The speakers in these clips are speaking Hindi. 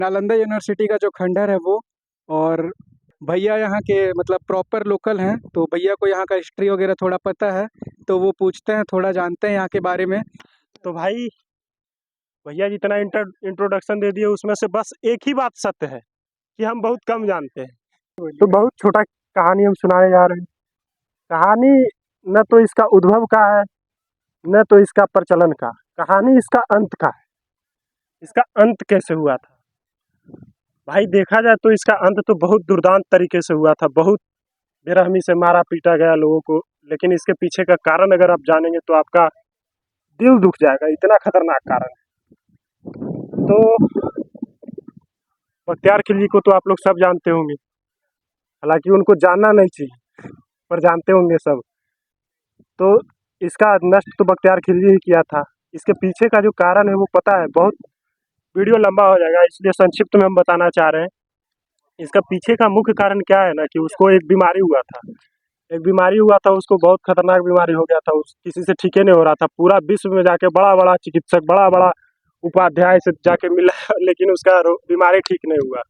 नालंदा यूनिवर्सिटी का जो खंडहर है वो। और भैया यहाँ के मतलब प्रॉपर लोकल हैं, तो भैया को यहाँ का हिस्ट्री वगैरह थोड़ा पता है, तो वो पूछते हैं, थोड़ा जानते हैं यहाँ के बारे में। तो भाई भैया जितना इंट्रोडक्शन दे दिए उसमें से बस एक ही बात सत्य है कि हम बहुत कम जानते हैं। तो बहुत छोटा कहानी हम सुनाने जा रहे हैं। कहानी न तो इसका उद्भव का है, न तो इसका प्रचलन का। कहानी इसका अंत का है। इसका अंत कैसे हुआ था भाई? देखा जाए तो इसका अंत तो बहुत दुर्दांत तरीके से हुआ था। बहुत बेरहमी से मारा पीटा गया लोगों को। लेकिन इसके पीछे का कारण अगर आप जानेंगे तो आपका दिल दुख जाएगा, इतना खतरनाक कारण है। तो बख्तियार खिलजी को तो आप लोग सब जानते होंगे, हालांकि उनको जानना नहीं चाहिए, पर जानते होंगे सब। तो इसका नष्ट तो बख्तियार खिलजी ही किया था। इसके पीछे का जो कारण है वो पता है। बहुत वीडियो लंबा हो जाएगा, इसलिए संक्षिप्त में हम बताना चाह रहे हैं। इसका पीछे का मुख्य कारण क्या है ना, कि उसको एक बीमारी हुआ था। एक बीमारी हुआ था उसको, बहुत खतरनाक बीमारी हो गया था। उस किसी से ठीक ही नहीं हो रहा था। पूरा विश्व में जाके बड़ा बड़ा चिकित्सक, बड़ा बड़ा उपाध्याय से जाके मिला लेकिन उसका बीमारी ठीक नहीं हुआ।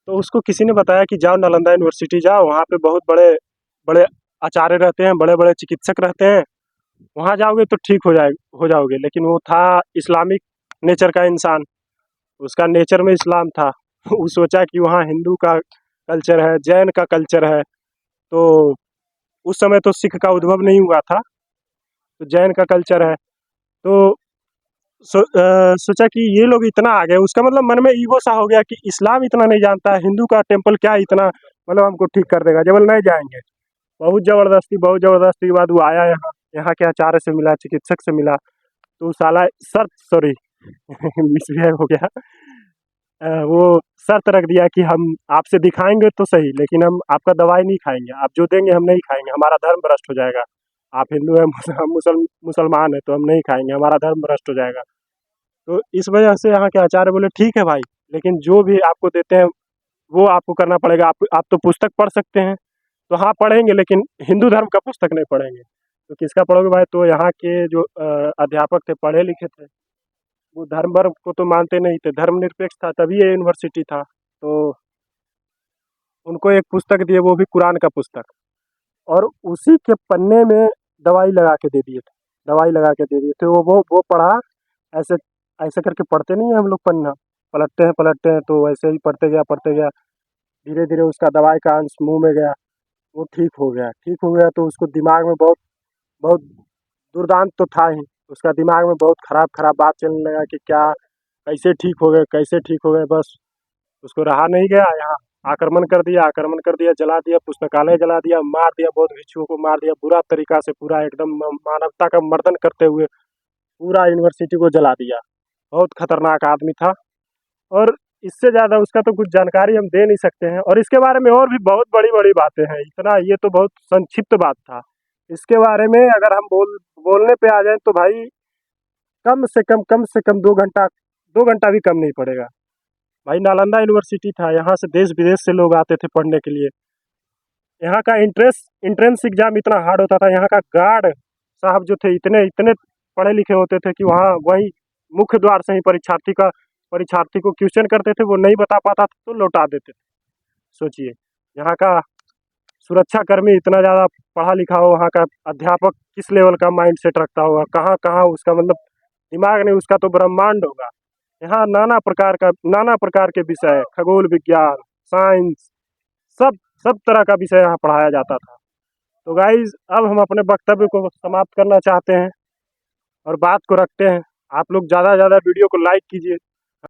तो उसको किसी ने बताया कि जाओ नालंदा यूनिवर्सिटी जाओ, वहाँ पे बहुत बड़े बड़े आचार्य रहते हैं, बड़े बड़े चिकित्सक रहते हैं, वहाँ जाओगे तो ठीक हो जाओगे। लेकिन वो था इस्लामिक नेचर का इंसान, उसका नेचर में इस्लाम था। वो सोचा कि वहाँ हिंदू का कल्चर है, जैन का कल्चर है। तो उस समय तो सिख का उद्भव नहीं हुआ था, तो जैन का कल्चर है। तो सोचा कि ये लोग इतना आ गए, उसका मतलब मन में ईगो सा हो गया कि इस्लाम इतना नहीं जानता है, हिंदू का टेम्पल क्या इतना मतलब हमको ठीक कर देगा, जबल नहीं जाएंगे। बहुत ज़बरदस्ती के बाद वो आया यहाँ। यहाँ के आचार्य से मिला, चिकित्सक से मिला। तो साला शर्त, सॉरी मिसबिहेव हो गया। वो शर्त रख दिया कि हम आपसे दिखाएंगे तो सही, लेकिन हम आपका दवाई नहीं खाएंगे, आप जो देंगे हम नहीं खाएंगे, हमारा धर्म भ्रष्ट हो जाएगा। आप हिंदू हैं, हम मुसलमान हैं, तो हम नहीं खाएंगे, हमारा धर्म भ्रष्ट हो जाएगा। तो इस वजह से यहाँ के आचार्य बोले ठीक है भाई, लेकिन जो भी आपको देते हैं वो आपको करना पड़ेगा। आप तो पुस्तक पढ़ सकते हैं, तो हाँ पढ़ेंगे, लेकिन हिंदू धर्म का पुस्तक नहीं पढ़ेंगे। तो किसका पढ़ोगे भाई? तो यहाँ के जो अध्यापक थे, पढ़े लिखे थे, वो धर्म वर्म को तो मानते नहीं थे, धर्मनिरपेक्ष था, तभी ये यूनिवर्सिटी था। तो उनको एक पुस्तक दिए, वो भी कुरान का पुस्तक, और उसी के पन्ने में दवाई लगा के दे दिए थे। दवाई लगा के दे दिए थे। वो पढ़ा। ऐसे ऐसे करके पढ़ते नहीं है हम लोग पन्ना, पलटते हैं, तो वैसे ही पढ़ते गया। धीरे धीरे उसका दवाई का अंश मुंह में गया, वो ठीक हो गया। तो उसको दिमाग में बहुत बहुत दुर्दांत तो था ही। उसका दिमाग में बहुत खराब खराब बात चलने लगा कि क्या, कैसे ठीक हो गए, कैसे ठीक हो गए। बस उसको रहा नहीं गया, यहाँ आक्रमण कर दिया, जला दिया, पुस्तकालय जला दिया, मार दिया, बहुत भिक्षुओं को मार दिया बुरा तरीका से, पूरा एकदम मानवता का मर्दन करते हुए पूरा यूनिवर्सिटी को जला दिया। बहुत खतरनाक आदमी था। और इससे ज़्यादा उसका तो कुछ जानकारी हम दे नहीं सकते हैं। और इसके बारे में और भी बहुत बड़ी बड़ी बातें हैं, इतना ये तो बहुत संक्षिप्त बात था। इसके बारे में अगर हम बोलने पे आ जाए तो भाई कम से कम 2 घंटा, 2 घंटा भी कम नहीं पड़ेगा भाई। नालंदा यूनिवर्सिटी था, यहाँ से देश विदेश से लोग आते थे पढ़ने के लिए। यहाँ का इंट्रेंस एग्जाम इतना हार्ड होता था। यहाँ का गार्ड साहब जो थे, इतने इतने पढ़े लिखे होते थे कि वहाँ वही मुख्य द्वार से ही परीक्षार्थी को क्वेश्चन करते थे, वो नहीं बता पाता था तो लौटा देते थे। सोचिए, यहाँ का सुरक्षा कर्मी इतना ज़्यादा पढ़ा लिखा हो, वहाँ का अध्यापक किस लेवल का माइंड सेट रखता होगा, कहाँ कहाँ उसका मतलब दिमाग नहीं, उसका तो ब्रह्मांड होगा। यहाँ नाना प्रकार के विषय, खगोल विज्ञान, साइंस, सब सब तरह का विषय यहाँ पढ़ाया जाता था। तो गाइज अब हम अपने वक्तव्य को समाप्त करना चाहते हैं और बात को रखते हैं। आप लोग ज़्यादा से ज़्यादा वीडियो को लाइक कीजिए,